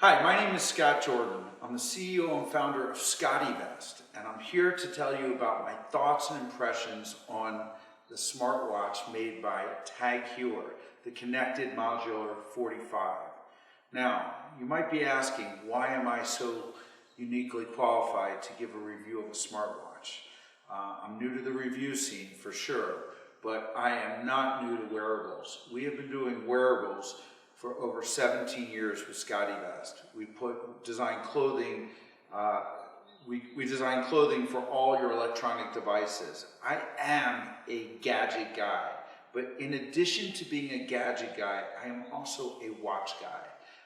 Hi, my name is Scott Jordan. I'm the CEO and founder of SCOTTeVEST, and I'm here to tell you about my thoughts and impressions on the smartwatch made by TAG Heuer, the Connected Modular 45. Now, you might be asking, why am I so uniquely qualified to give a review of a smartwatch? I'm new to the review scene for sure, but I am not new to wearables. We have been doing wearables for over 17 years with SCOTTeVEST. We design clothing. We design clothing for all your electronic devices. I am a gadget guy, but in addition to being a gadget guy, I am also a watch guy.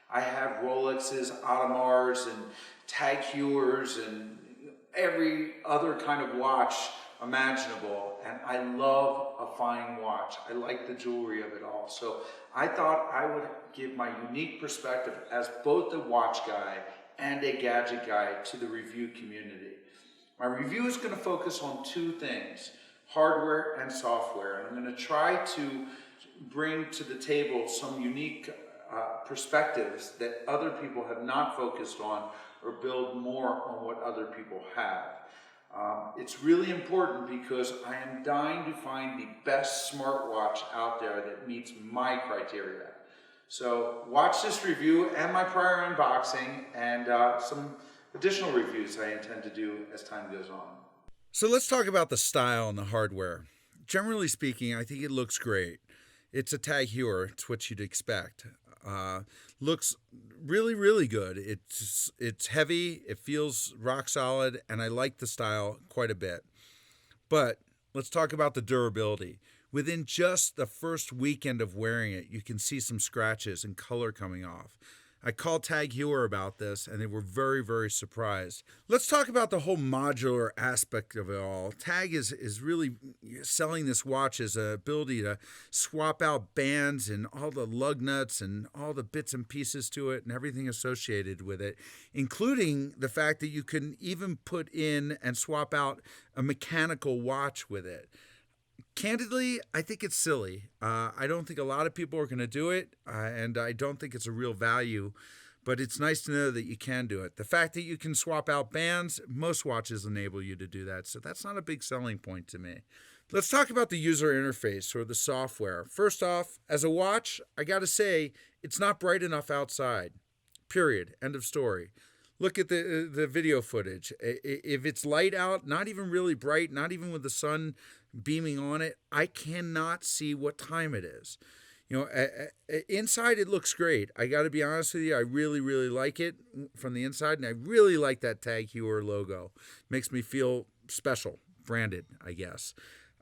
I have Rolexes, Audemars, and TAG Heuers, and every other kind of watch imaginable, and I love a fine watch. I like the jewelry of it all. So I thought I would give my unique perspective as both a watch guy and a gadget guy to the review community. My review is going to focus on two things: hardware and software. And I'm going to try to bring to the table some unique perspectives that other people have not focused on, or build more on what other people have. It's really important because I am dying to find the best smartwatch out there that meets my criteria. So watch this review and my prior unboxing and some additional reviews I intend to do as time goes on. So let's talk about the style and the hardware. Generally speaking, I think it looks great. It's a TAG Heuer. It's what you'd expect. Looks really, really good. It's heavy. It feels rock solid, and I like the style quite a bit. But let's talk about the durability. Within just the first weekend of wearing it, you can see some scratches and color coming off. I called TAG Heuer about this, and they were very, very surprised. Let's talk about the whole modular aspect of it all. TAG is really selling this watch as an ability to swap out bands and all the lug nuts and all the bits and pieces to it and everything associated with it, including the fact that you can even put in and swap out a mechanical watch with it. Candidly, I think it's silly. I don't think a lot of people are going to do it, and I don't think it's a real value, but it's nice to know that you can do it. The fact that you can swap out bands, most watches enable you to do that, so that's not a big selling point to me. Let's talk about the user interface or the software. First off, as a watch, I got to say, it's not bright enough outside. Period. End of story. Look at the video footage. If it's light out, not even really bright, not even with the sun beaming on it, I cannot see what time it is. Inside it looks great. I got to be honest with you, I really, really like it from the inside, and I really like that TAG Heuer logo. Makes me feel special, branded, I guess.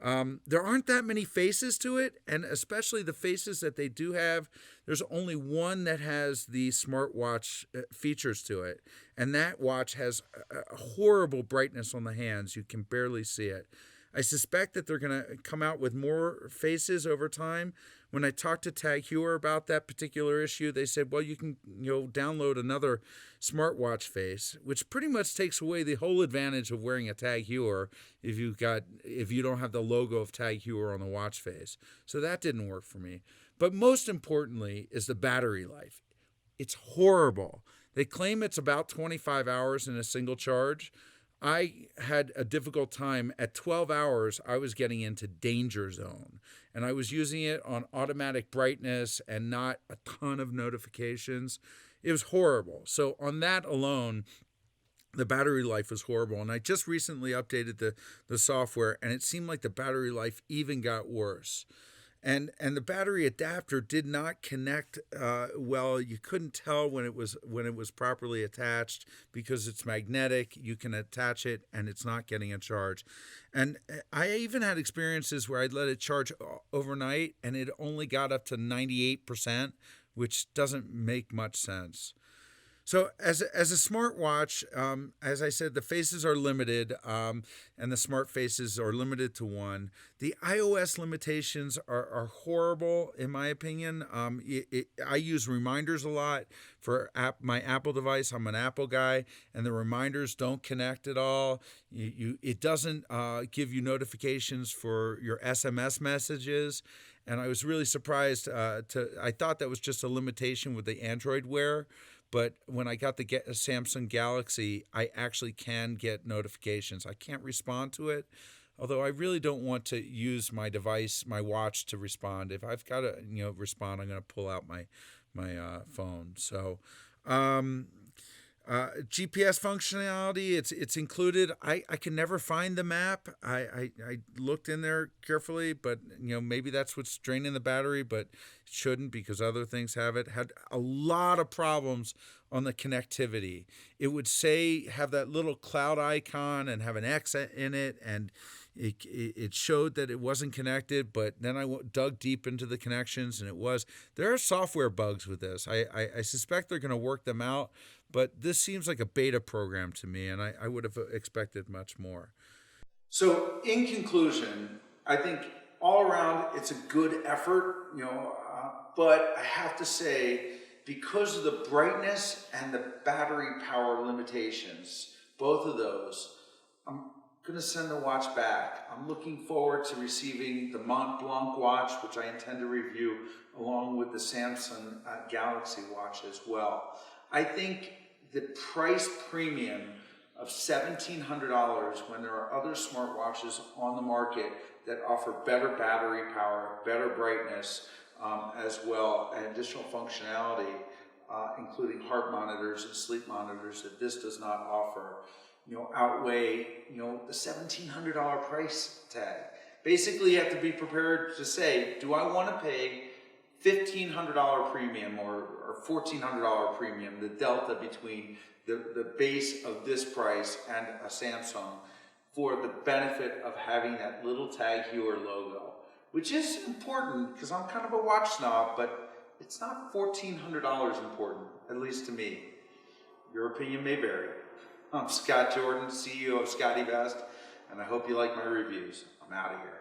There aren't that many faces to it, and especially the faces that they do have, there's only one that has the smartwatch features to it, and that watch has a horrible brightness on the hands. You can barely see it. I suspect that they're going to come out with more faces over time. When I talked to TAG Heuer about that particular issue, they said, well, you can download another smartwatch face, which pretty much takes away the whole advantage of wearing a TAG Heuer if you don't have the logo of TAG Heuer on the watch face. So that didn't work for me. But most importantly is the battery life. It's horrible. They claim it's about 25 hours in a single charge. I had a difficult time. At 12 hours, I was getting into danger zone, and I was using it on automatic brightness and not a ton of notifications. It was horrible. So on that alone, the battery life was horrible. And I just recently updated the software, and it seemed like the battery life even got worse. And the battery adapter did not connect well. You couldn't tell when it was properly attached because it's magnetic. You can attach it and it's not getting a charge. And I even had experiences where I'd let it charge overnight and it only got up to 98%, which doesn't make much sense. So as a smartwatch, as I said, the faces are limited, and the smart faces are limited to one. The iOS limitations are horrible, in my opinion. I use reminders a lot for my Apple device. I'm an Apple guy, and the reminders don't connect at all. It doesn't give you notifications for your SMS messages. And I was really surprised. I thought that was just a limitation with the Android Wear. but when I got the Samsung Galaxy, I actually can get notifications. I can't respond to it, although I really don't want to use my device, my watch, to respond. If I've got to, respond, I'm going to pull out my phone. So, GPS functionality, it's included. I can never find the map. I looked in there carefully, but maybe that's what's draining the battery, but it shouldn't, because other things have it. Had a lot of problems on the connectivity. It would say have that little cloud icon and have an X in it, and it showed that it wasn't connected, but then I dug deep into the connections, and it was. There are software bugs with this. I suspect they're going to work them out, but this seems like a beta program to me, and I would have expected much more. So in conclusion, I think all around it's a good effort, but I have to say, because of the brightness and the battery power limitations, both of those, I'm going to send the watch back. I'm looking forward to receiving the Mont Blanc watch, which I intend to review, along with the Samsung Galaxy watch as well. I think the price premium of $1,700 when there are other smartwatches on the market that offer better battery power, better brightness, as well, and additional functionality, including heart monitors and sleep monitors that this does not offer, outweigh, the $1,700 price tag. Basically, you have to be prepared to say, do I want to pay $1,500 premium or $1,400 premium, the delta between the base of this price and a Samsung, for the benefit of having that little TAG Heuer logo, which is important because I'm kind of a watch snob, but it's not $1,400 important, at least to me. Your opinion may vary. I'm Scott Jordan, CEO of SCOTTeVEST, and I hope you like my reviews. I'm out of here.